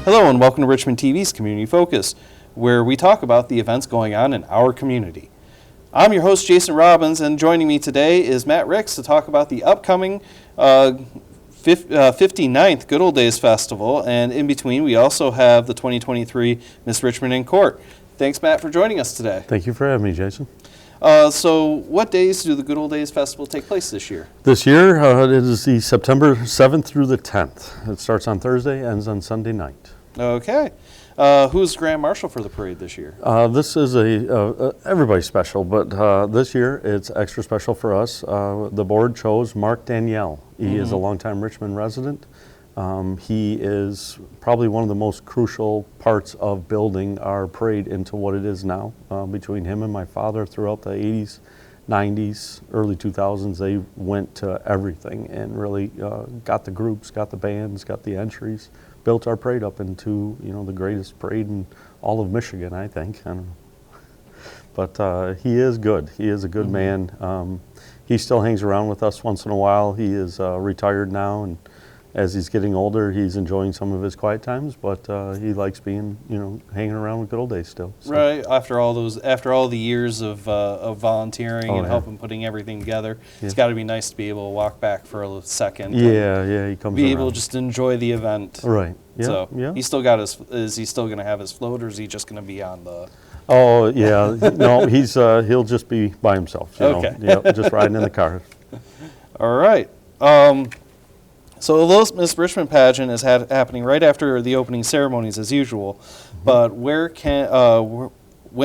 Hello and welcome to Richmond TV's Community Focus, where we talk about the events going on in our community. I'm your host, Jason Robbins, and joining me today is Matt Ricks to talk about the upcoming 59th Good Old Days Festival, and in between we also have the 2023 Miss Richmond in Court. Thanks, Matt, for joining us today. Thank you for having me, Jason. So what days do the Good Old Days Festival take place this year? This year, it is the September 7th through the 10th. It starts on Thursday, ends on Sunday night. Okay. Who's Grand Marshal for the parade this year? This is everybody's special, but this year it's extra special for us. The board chose Mark Danielle. He is a longtime Richmond resident. He is probably one of the most crucial parts of building our parade into what it is now. Between him and my father throughout the 80s, 90s, early 2000s, they went to everything and really got the groups, got the bands, got the entries, built our parade up into, the greatest parade in all of Michigan, I think. I don't know. But he is good. He is a good man. He still hangs around with us once in a while. He is retired now, and as he's getting older, he's enjoying some of his quiet times, but he likes being, hanging around with Good Old Days still. So. Right, after all the years of volunteering and helping putting everything together, it's got to be nice to be able to walk back for a second. Yeah, he comes be around. able to just enjoy the event. Right. Yeah. So he's still got his. Is he still going to have his float, or is he just going to be on the? Oh yeah, no, he'll just be by himself. Okay. Just riding in the car. All right. So the Little Miss Richmond pageant is happening right after the opening ceremonies as usual, but when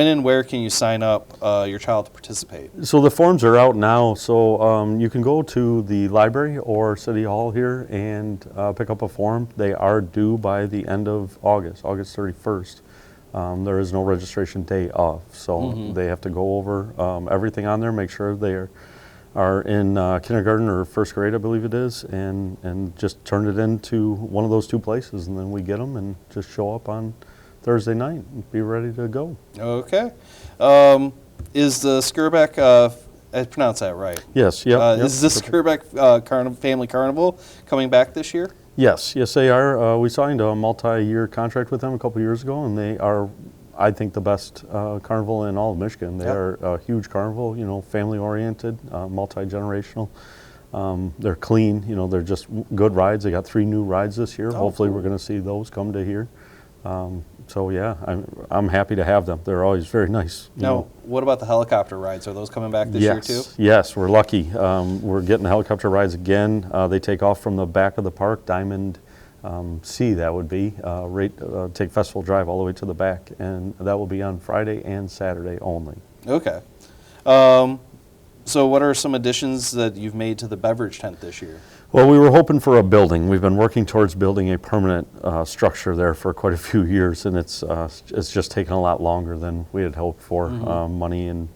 and where can you sign up your child to participate? So the forms are out now, so you can go to the library or City Hall here and pick up a form. They are due by the end of August 31st. There is no registration day off, so they have to go over everything on there, make sure they are in kindergarten or first grade, I believe it is, and just turn it into one of those two places, and then we get them and just show up on Thursday night and be ready to go. Okay. Is the Skirbeck, I pronounced that right? Yes, yeah. Is the Skirbeck Family Carnival coming back this year? Yes, they are. We signed a multi-year contract with them a couple years ago, and they are, I think, the best carnival in all of Michigan. They are a huge carnival, family-oriented, multi-generational. They're clean, they're just good rides. They got 3 new rides this year. Hopefully we're going to see those come to here. So yeah, I'm happy to have them. They're always very nice. Now, what about the helicopter rides? Are those coming back this year too? Yes, we're lucky. We're getting the helicopter rides again. They take off from the back of the park, Diamond C, that would be, take Festival Drive all the way to the back, and that will be on Friday and Saturday only. Okay. So what are some additions that you've made to the beverage tent this year? Well, we were hoping for a building. We've been working towards building a permanent structure there for quite a few years, and it's just taken a lot longer than we had hoped for. Money and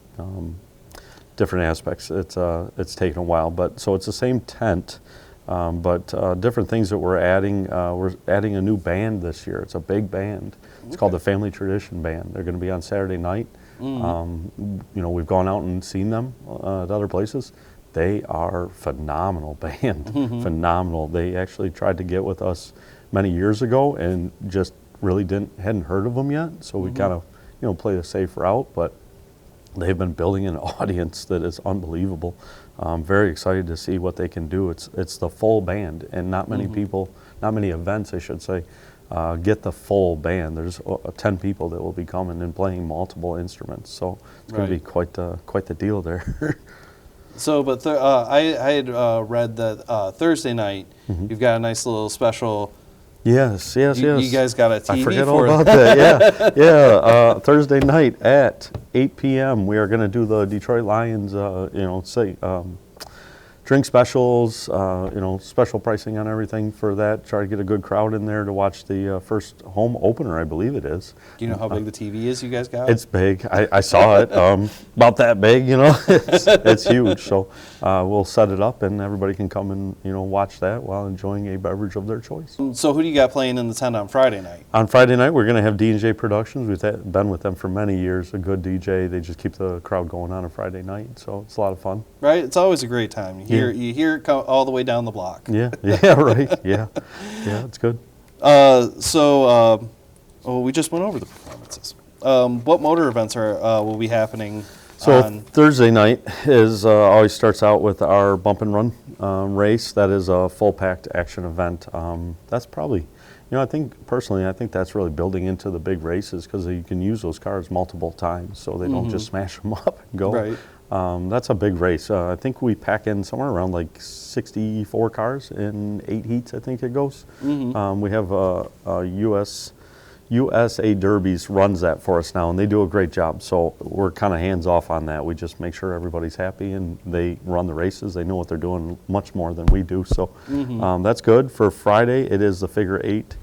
different aspects. It's taken a while, but so it's the same tent. But different things that we're adding a new band this year. It's a big band. It's called the Family Tradition Band. They're going to be on Saturday night. We've gone out and seen them at other places. They are phenomenal band, phenomenal. They actually tried to get with us many years ago and just really hadn't heard of them yet. So we kind of played a safe route, but they've been building an audience that is unbelievable. I'm very excited to see what they can do. It's the full band, and not many people, not many events, I should say, get the full band. There's 10 people that will be coming and playing multiple instruments, so it's going to be quite the deal there. So, but I had read that Thursday night you've got a nice little special. Yes. You guys got a TV. I forget all about that. Yeah. Thursday night at 8 p.m. we are going to do the Detroit Lions. Drink specials. Special pricing on everything for that. Try to get a good crowd in there to watch the first home opener, I believe it is. Do you know how big the TV is you guys got? It's big. I saw it. About that big. It's huge. So we'll set it up, and everybody can come and watch that while enjoying a beverage of their choice. So who do you got playing in the tent on Friday night? On Friday night, we're going to have D&J Productions. We've been with them for many years. A good DJ. They just keep the crowd going on a Friday night, so it's a lot of fun. Right. It's always a great time. You hear it all the way down the block. Yeah. Right. Yeah. It's good. We just went over the performances. What motor events will be happening So on? Thursday night is always starts out with our bump and run race. That is a full packed action event. That's probably, I think personally, I think that's really building into the big races because you can use those cars multiple times, so they don't just smash them up and go. Right. That's a big race. I think we pack in somewhere around like 64 cars in 8 heats. I think it goes. We have USA Derbies runs that for us now, and they do a great job. So we're kind of hands off on that. We just make sure everybody's happy, and they run the races. They know what they're doing much more than we do. So that's good. For Friday, it is the figure 8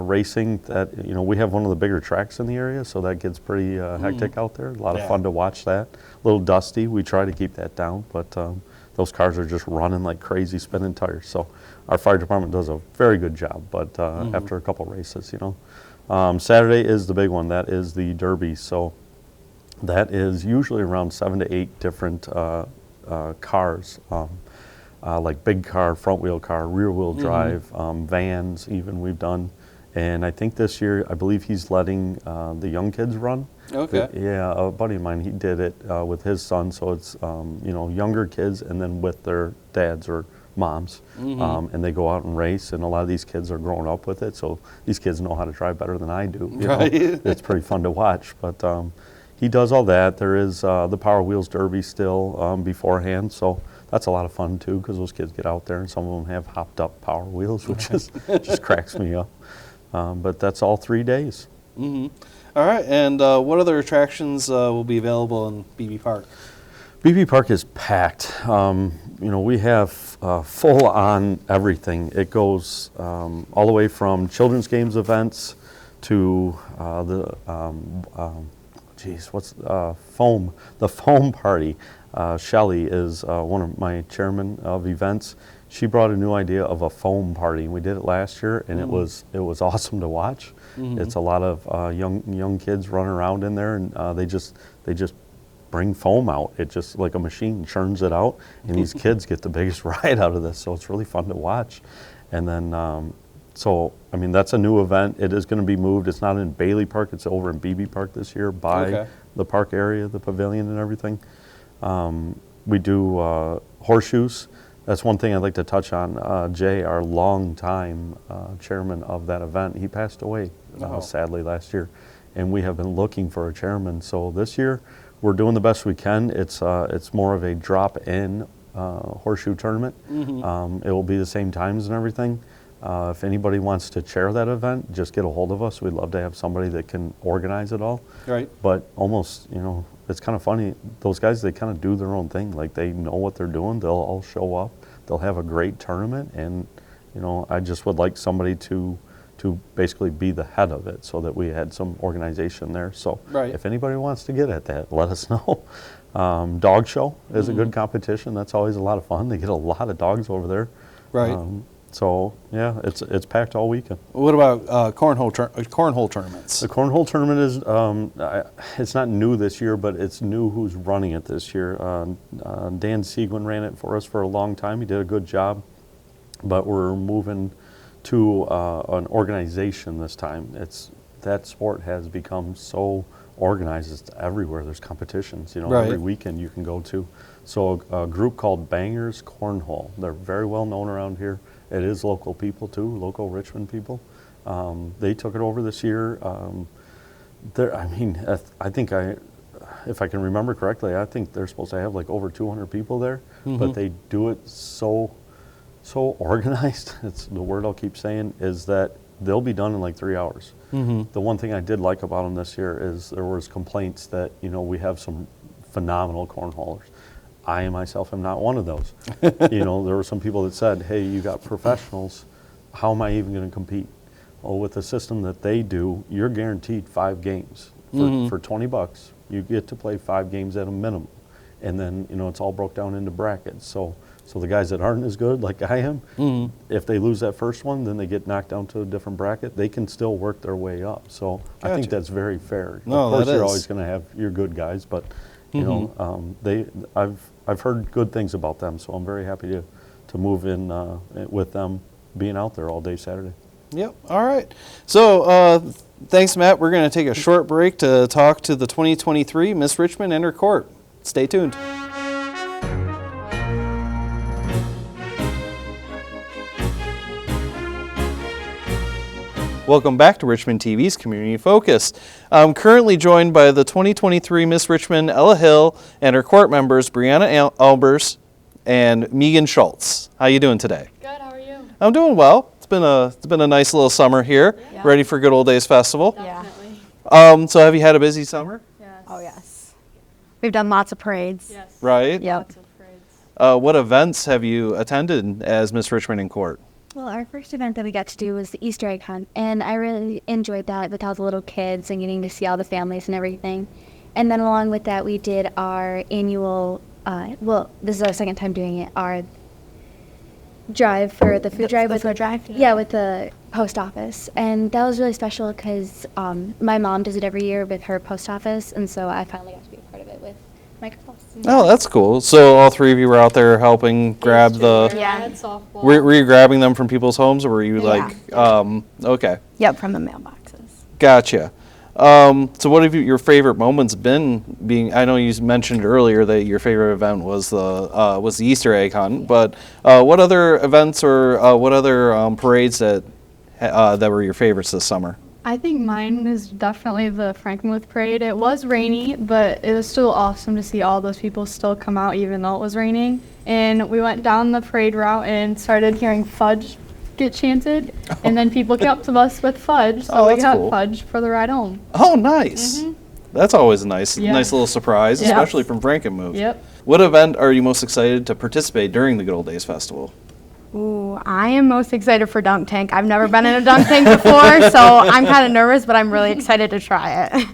racing. That we have one of the bigger tracks in the area, so that gets pretty hectic out there. A lot of fun to watch that. A little dusty. We try to keep that down, but those cars are just running like crazy, spinning tires. So our fire department does a very good job. But after a couple races, Saturday is the big one. That is the Derby. So that is usually around 7 to 8 different cars, like big car, front wheel car, rear wheel drive, vans even we've done. And I think this year, I believe he's letting the young kids run. Okay. Yeah, a buddy of mine, he did it with his son. So it's, younger kids and then with their dads or moms, and they go out and race, and a lot of these kids are growing up with it, so these kids know how to drive better than I do. Right. It's pretty fun to watch, but he does all that. There is the Power Wheels Derby still beforehand, so that's a lot of fun too, because those kids get out there, and some of them have hopped up Power Wheels, which just cracks me up. But that's all 3 days. All right, and what other attractions will be available in BB Park? BB Park is packed. We have full on everything. It goes all the way from children's games events to the foam party. Shelley is one of my chairman of events. She brought a new idea of a foam party. We did it last year, and it was awesome to watch. It's a lot of young kids running around in there, and they just bring foam out. It just like a machine churns it out, and these kids get the biggest ride out of this. So it's really fun to watch. And then, that's a new event. It is going to be moved. It's not in Bailey Park. It's over in BB Park this year by the park area, the pavilion and everything. We do horseshoes. That's one thing I'd like to touch on. Jay, our longtime chairman of that event, he passed away sadly last year, and we have been looking for a chairman. So this year, we're doing the best we can. It's more of a drop-in horseshoe tournament. It will be the same times and everything. If anybody wants to chair that event, just get a hold of us. We'd love to have somebody that can organize it all. Right. But almost, it's kind of funny. Those guys, they kind of do their own thing. Like, they know what they're doing. They'll all show up. They'll have a great tournament. And, I just would like somebody to basically be the head of it, so that we had some organization there. So if anybody wants to get at that, let us know. Dog show is a good competition. That's always a lot of fun. They get a lot of dogs over there. Right. It's packed all weekend. What about cornhole tournaments? The cornhole tournament is it's not new this year, but it's new who's running it this year. Dan Seguin ran it for us for a long time. He did a good job, but we're moving to an organization this time. That sport has become so organized. It's everywhere. There's competitions. Every weekend you can go to. So a group called Bangers Cornhole. They're very well known around here. It is local people too, local Richmond people. They took it over this year. I think if I can remember correctly, I think they're supposed to have like over 200 people there, but they do it so organized. It's the word I'll keep saying, is that they'll be done in like 3 hours. The one thing I did like about them this year is there was complaints that we have some phenomenal cornholers. I myself am not one of those. There were some people that said, hey, you got professionals, how am I even going to compete? Well, with the system that they do, you're guaranteed 5 games. For $20, you get to play 5 games at a minimum. And then, it's all broke down into brackets. So the guys that aren't as good, like I am, if they lose that first one, then they get knocked down to a different bracket. They can still work their way up. So I think that's very fair. No, of course, that you're is. always going to have your good guys, but I've heard good things about them, so I'm very happy to move in with them being out there all day Saturday. Yep. All right. So thanks, Matt. We're going to take a short break to talk to the 2023 Miss Richmond and her court. Stay tuned. Welcome back to Richmond TV's Community Focus. I'm currently joined by the 2023 Miss Richmond Ella Hill and her court members Brianna Albers and Meeghan Shultz. How you doing today? Good, how are you? I'm doing well. It's been a nice little summer here, Yeah. ready for Good Old Days Festival. Definitely. So have you had a busy summer? Yes. Oh, yes. We've done lots of parades. Yes. Right? Yep. Lots of parades. What events have you attended as Miss Richmond in court? Well, our first event that we got to do was the Easter egg hunt, and I really enjoyed that with all the little kids and getting to see all the families and everything. And then along with that, we did our annual, this is our second time doing it, our drive for the food drive. The food drive? Yeah, with the post office. And that was really special because my mom does it every year with her post office, and so I finally got to be a part of it with microphones. Oh, that's cool. So all three of you were out there helping grab the... Yeah. Yeah. I had softball. Were you grabbing them from people's homes, or were you Yeah. okay, Yep, from the mailboxes. gotcha. So what have your favorite moments been being, I know you mentioned earlier that your favorite event was the Easter egg hunt, but what other events or what other parades that were your favorites this summer? I think mine is definitely the Frankenmuth Parade. It was rainy, but it was still awesome to see all those people still come out even though it was raining. And we went down the parade route and started hearing fudge get chanted, and then people came up to us with fudge, so Oh, we that's got cool. fudge for the ride home. Oh, nice. That's always a nice Yeah. little surprise, Yeah. especially from Frankenmuth. Yep. What event are you most excited to participate during the Good Old Days Festival? Ooh, I am most excited for dunk tank. I've never been in a dunk tank before, so I'm kind of nervous, but I'm really excited to try it.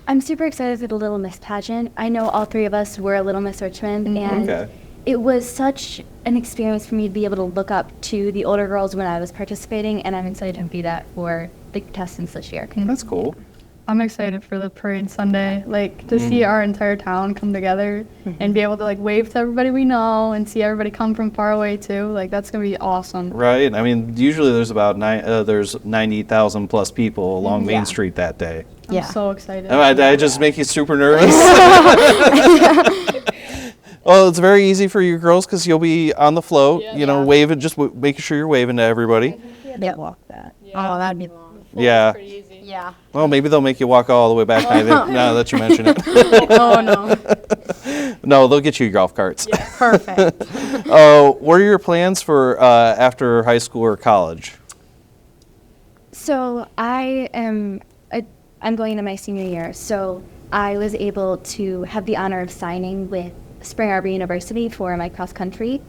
I'm super excited for the Little Miss pageant. I know all three of us were a Little Miss Richmond, and Okay. it was such an experience for me to be able to look up to the older girls when I was participating, and I'm excited to be that for the contestants this year. That's cool. I'm excited for the parade Sunday, like to see our entire town come together and be able to like wave to everybody we know and see everybody come from far away too. Like that's gonna be awesome. Right. I mean, usually there's about there's 90,000 plus people along Main Yeah. Street that day. I'm Yeah. so excited. Did I just make you super nervous? Well, it's very easy for you girls because you'll be on the float, Yeah. waving, just making sure you're waving to everybody. Yep. Walk that. Oh, that'd be long. Yeah. Pretty easy. Yeah. Well, maybe they'll make you walk all the way back now that you mention it. Oh, no. No, they'll get you golf carts. Perfect. What are your plans for after high school or college? So I'm going into my senior year, so I was able to have the honor of signing with Spring Arbor University for my cross country.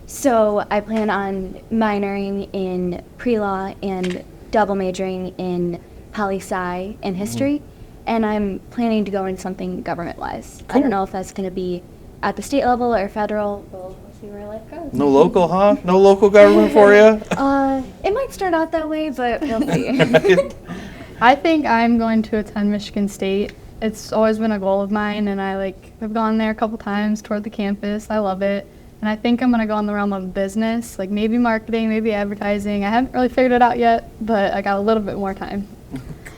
So I plan on minoring in pre-law and double majoring in poli-sci and history, and I'm planning to go into something government-wise. I don't know if that's going to be at the state level or federal. We'll see where life goes. No local, huh? No local government for you? It might start out that way, but we'll see. I think I'm going to attend Michigan State. It's always been a goal of mine, and I've gone there a couple times, toured the campus. I love it. And I think I'm going to go in the realm of business, like maybe marketing, maybe advertising. I haven't really figured it out yet, but I got a little bit more time.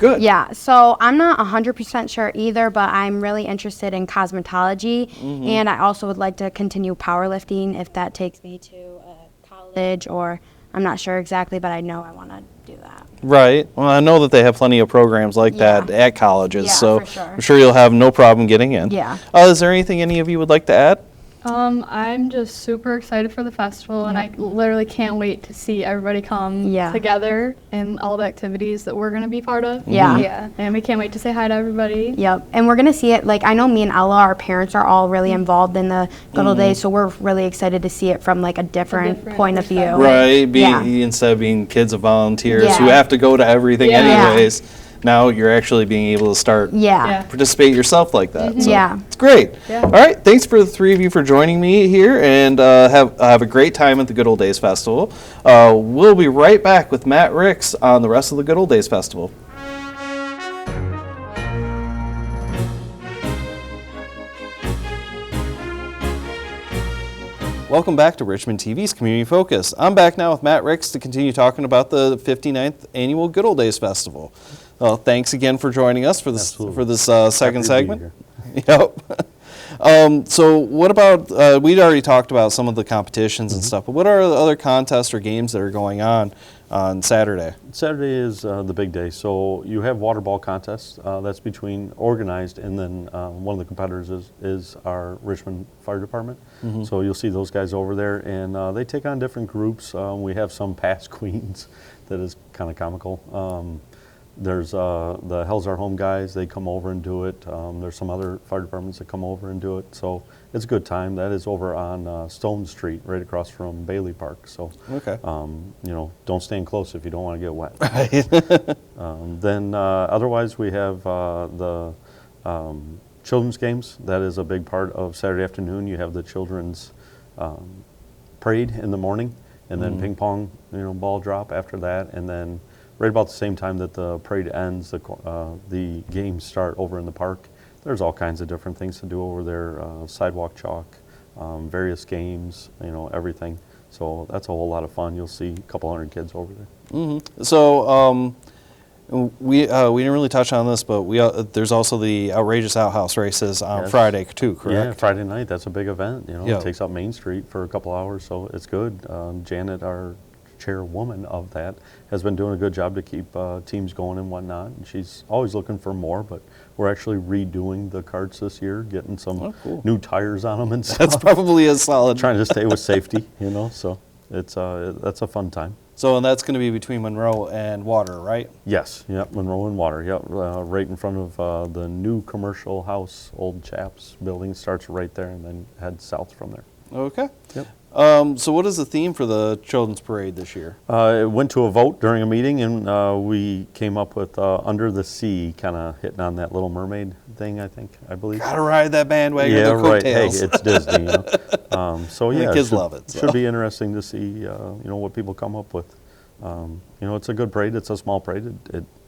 Good. Yeah, so I'm not 100% sure either, but I'm really interested in cosmetology, and I also would like to continue powerlifting if that takes me to college, or I'm not sure exactly, but I know I want to do that. Right. Well, I know that they have plenty of programs like that Yeah. at colleges, Yeah, so for sure. I'm sure you'll have no problem getting in. Yeah. Is there anything any of you would like to add? I'm just super excited for the festival, and I literally can't wait to see everybody come Yeah. together and all the activities that we're going to be part of. Yeah. Yeah. And we can't wait to say hi to everybody. Yep, and we're gonna see it. Like I know me and Ella, our parents are all really involved in the good old days, so we're really excited to see it from like a different point of view. perspective. Right. Yeah. Instead of being kids of volunteers Yeah. who have to go to everything Yeah. anyways, now you're actually being able to start Yeah. participate yourself like that. So Yeah. it's great. Yeah. All right. Thanks for the three of you for joining me here, and have a great time at the Good Old Days Festival. We'll be right back with Matt Ricks on the rest of the Good Old Days Festival. Welcome back to Richmond TV's Community Focus. I'm back now with Matt Ricks to continue talking about the 59th Annual Good Old Days Festival. Well, thanks again for joining us for this second segment. Yep. So what about, we'd already talked about some of the competitions and stuff, but what are the other contests or games that are going on Saturday? Saturday is the big day. So you have water ball contests. That's between organized, and then one of the competitors is our Richmond Fire Department. So you'll see those guys over there, and they take on different groups. We have some past queens that is kind of comical. There's the Hell's Our Home guys. They come over and do it. There's some other fire departments that come over and do it. So it's a good time. That is over on Stone Street, right across from Bailey Park. So, Okay. you know, don't stand close if you don't want to get wet. Right. Then otherwise we have the children's games. That is a big part of Saturday afternoon. You have the children's parade in the morning, and then ping pong, ball drop after that, and then right about the same time that the parade ends, the games start over in the park. There's all kinds of different things to do over there, sidewalk chalk, various games, everything. So that's a whole lot of fun. You'll see a couple hundred kids over there. So we didn't really touch on this, but there's also the outrageous outhouse races on Yes. Friday too, correct? Yeah, Friday night. That's a big event. Yeah. It takes up Main Street for a couple hours, so it's good. Janet, our chairwoman of that, has been doing a good job to keep teams going and whatnot. And she's always looking for more, but we're actually redoing the carts this year, getting some cool. new tires on them and stuff. That's probably a solid. Trying to stay with safety, so it's that's a fun time. So and that's going to be between Monroe and Water, right? Yes, yep, Monroe and Water, yep, right in front of the new commercial house, Old Chaps building. Starts right there and then heads south from there. Okay. Yep. So what is the theme for the children's parade this year? It went to a vote during a meeting, and we came up with Under the Sea, kind of hitting on that Little Mermaid thing, I believe. Gotta ride that bandwagon. Yeah, with the right. Hey, coattails. it's Disney. So The yeah, kids should, love it, so. Should be interesting to see, what people come up with. It's a good parade. It's a small parade.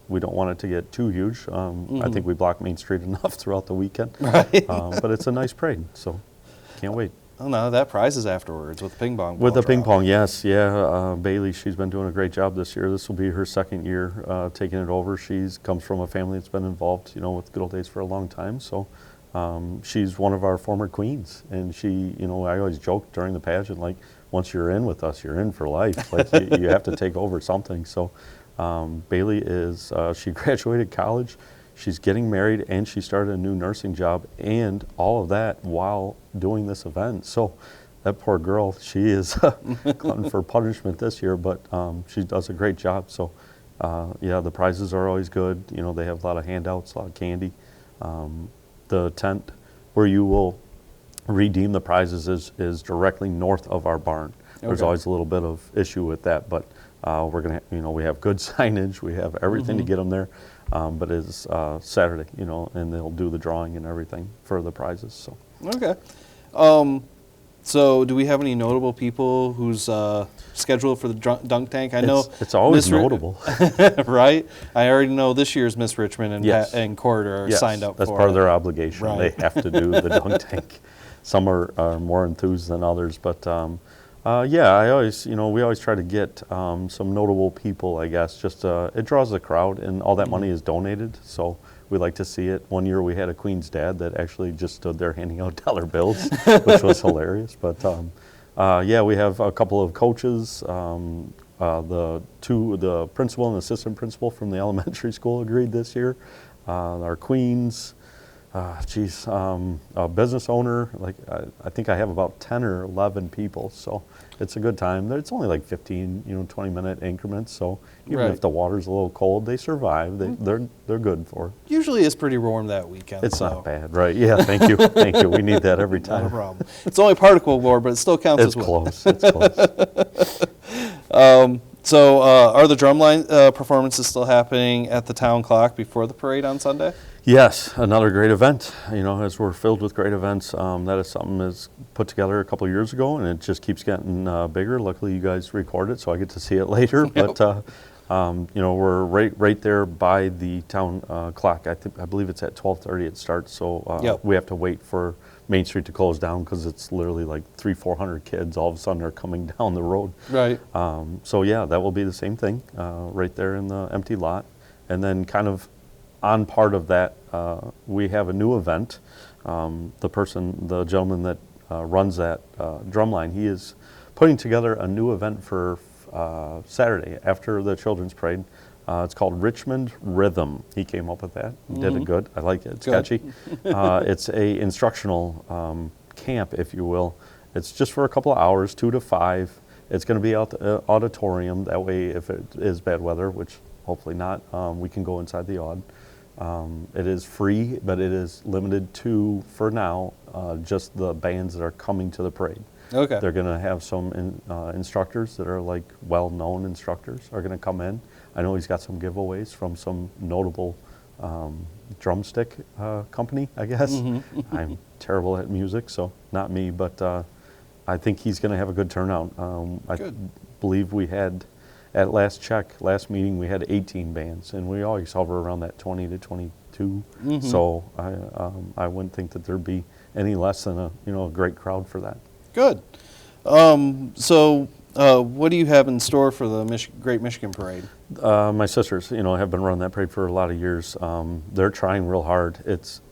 We don't want it to get too huge. I think we block Main Street enough throughout the weekend. Right. But it's a nice parade, so can't wait. Oh no, that prizes afterwards with the ping pong. With ball the ping drop. pong, yes, yeah. Bailey, she's been doing a great job this year. This will be her second year taking it over. She's comes from a family that's been involved, with Good Old Days for a long time. So she's one of our former queens, and she, I always joke during the pageant, like, once you're in with us, you're in for life. Like you have to take over something. So Bailey is she graduated college. She's getting married, and she started a new nursing job, and all of that while doing this event. So that poor girl, she is glutton for punishment this year, but she does a great job. So yeah, the prizes are always good. They have a lot of handouts, a lot of candy. The tent where you will redeem the prizes is directly north of our barn. There's Okay. always a little bit of issue with that, but we're gonna, we have good signage, we have everything to get them there. But it's Saturday, and they'll do the drawing and everything for the prizes. So Okay. So do we have any notable people who's scheduled for the dunk tank? I know it's always Miss notable. right? I already know this year's Miss Richmond and Yes. and Corder are Yes, signed up that's for part it. of their obligation. Right. They have to do the dunk tank. Some are more enthused than others, but yeah, I always, we always try to get some notable people. I guess just it draws the crowd, and all that money is donated. So we like to see it. One year we had a Queen's dad that actually just stood there handing out dollar bills, which was hilarious. But yeah, we have a couple of coaches. The principal and assistant principal from the elementary school agreed this year. Our queens. A business owner, like I think I have about 10 or 11 people, so it's a good time. It's only like 15, 20-minute increments, so even Right. if the water's a little cold, they survive. They're good for it. Usually it's pretty warm that weekend. It's so not bad, right? Yeah, thank you, thank you. We need that every Not time. a problem. It's only particle war, but it still counts It's as well. close. It's close. So are the drumline performances still happening at the town clock before the parade on Sunday? Yes, another great event. As we're filled with great events, that is something that's put together a couple of years ago, and it just keeps getting bigger. Luckily, you guys record it, so I get to see it later. Yep. But we're right there by the town clock. I believe it's at 12:30 it starts. So Yep. we have to wait for Main Street to close down because it's literally like 300-400 kids all of a sudden are coming down the road. Right. So yeah, that will be the same thing right there in the empty lot. And then kind of on part of that, we have a new event. The gentleman that runs that drumline, he is putting together a new event for Saturday after the Children's Parade. It's called Richmond Rhythm. He came up with that. He did it good. I like it. It's Good. catchy. It's a instructional camp, if you will. It's just for a couple of hours, 2 to 5. It's going to be out the auditorium. That way, if it is bad weather, which hopefully not, we can go inside the aud. It is free, but it is limited to, for now, just the bands that are coming to the parade. Okay. They're going to have some instructors that are like well-known instructors are going to come in. I know he's got some giveaways from some notable drumstick company, I guess. I'm terrible at music, so not me, but I think he's going to have a good turnout. I believe we had, at last meeting, we had 18 bands, and we always hover around that 20 to 22. So I wouldn't think that there'd be any less than a great crowd for that. Good. So what do you have in store for the Great Michigan Parade? My sisters, have been running that parade for a lot of years. They're trying real hard.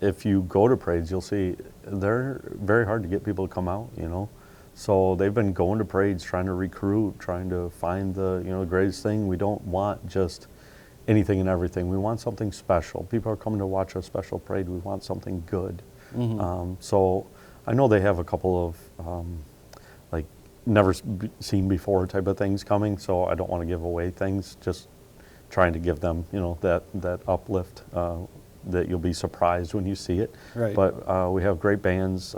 If you go to parades, you'll see they're very hard to get people to come out, So they've been going to parades, trying to recruit, trying to find the greatest thing. We don't want just anything and everything. We want something special. People are coming to watch a special parade. We want something good. So I know they have a couple of like never seen before type of things coming. So I don't want to give away things. Just trying to give them that uplift that you'll be surprised when you see it. Right. But we have great bands.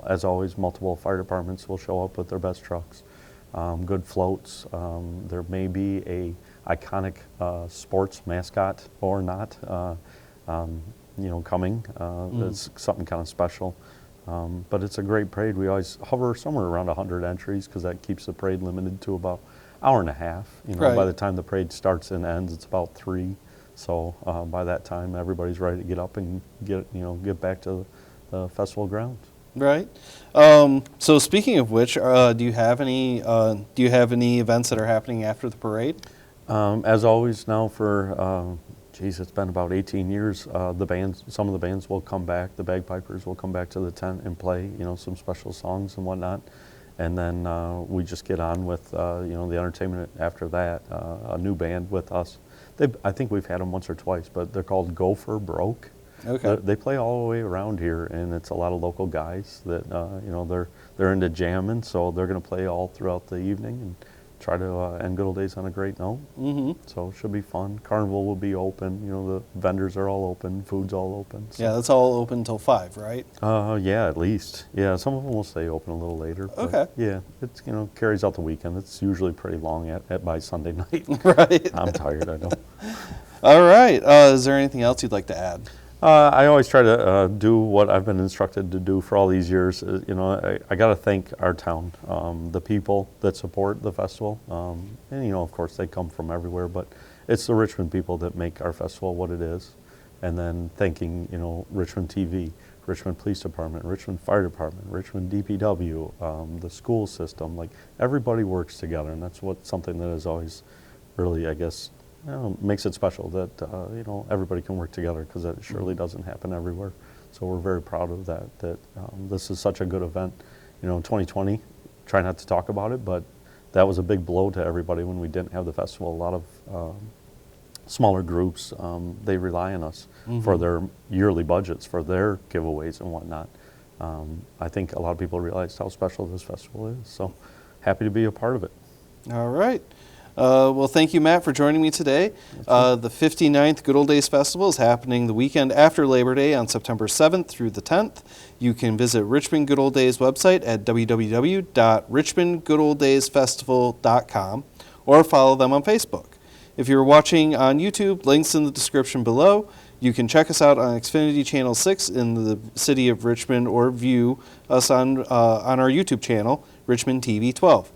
As always, multiple fire departments will show up with their best trucks. Good floats. There may be a iconic sports mascot or not, coming. That's something kind of special. But it's a great parade. We always hover somewhere around 100 entries because that keeps the parade limited to about an hour and a half. Right. By the time the parade starts and ends, it's about 3. So by that time, everybody's ready to get up and get back to the festival grounds. Right. So speaking of which, do you have any events that are happening after the parade? As always, now for it's been about 18 years. Some of the bands will come back. The bagpipers will come back to the tent and play, some special songs and whatnot. And then we just get on with, the entertainment after that. A new band with us. I think we've had them once or twice, but they're called Gopher Broke. Okay. They play all the way around here, and it's a lot of local guys that they're into jamming, so they're going to play all throughout the evening and try to end Good Old Days on a great note. So it should be fun. Carnival will be open. The vendors are all open. Food's all open. So. Yeah, that's all open until 5, right? Yeah, at least. Yeah, some of them will stay open a little later. But Okay. Yeah, it's carries out the weekend. It's usually pretty long by Sunday night. Right. I'm tired. I know. All right. Is there anything else you'd like to add? I always try to do what I've been instructed to do for all these years. I got to thank our town, the people that support the festival. And, of course, they come from everywhere, but it's the Richmond people that make our festival what it is. And then thanking, Richmond TV, Richmond Police Department, Richmond Fire Department, Richmond DPW, the school system. Like, everybody works together, and that's something that is always really, I guess, makes it special that everybody can work together, because that surely doesn't happen everywhere. So we're very proud of that. This is such a good event. 2020, try not to talk about it, but that was a big blow to everybody when we didn't have the festival. A lot of smaller groups, they rely on us for their yearly budgets, for their giveaways and whatnot. I think a lot of people realized how special this festival is. So happy to be a part of it. All right. Well, thank you, Matt, for joining me today. The 59th Good Old Days Festival is happening the weekend after Labor Day on September 7th through the 10th. You can visit Richmond Good Old Days website at www.richmondgoodoldaysfestival.com or follow them on Facebook. If you're watching on YouTube, links in the description below. You can check us out on Xfinity Channel 6 in the city of Richmond, or view us on our YouTube channel, Richmond TV 12.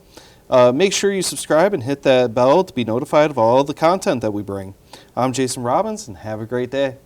Make sure you subscribe and hit that bell to be notified of all the content that we bring. I'm Jason Robbins, and have a great day.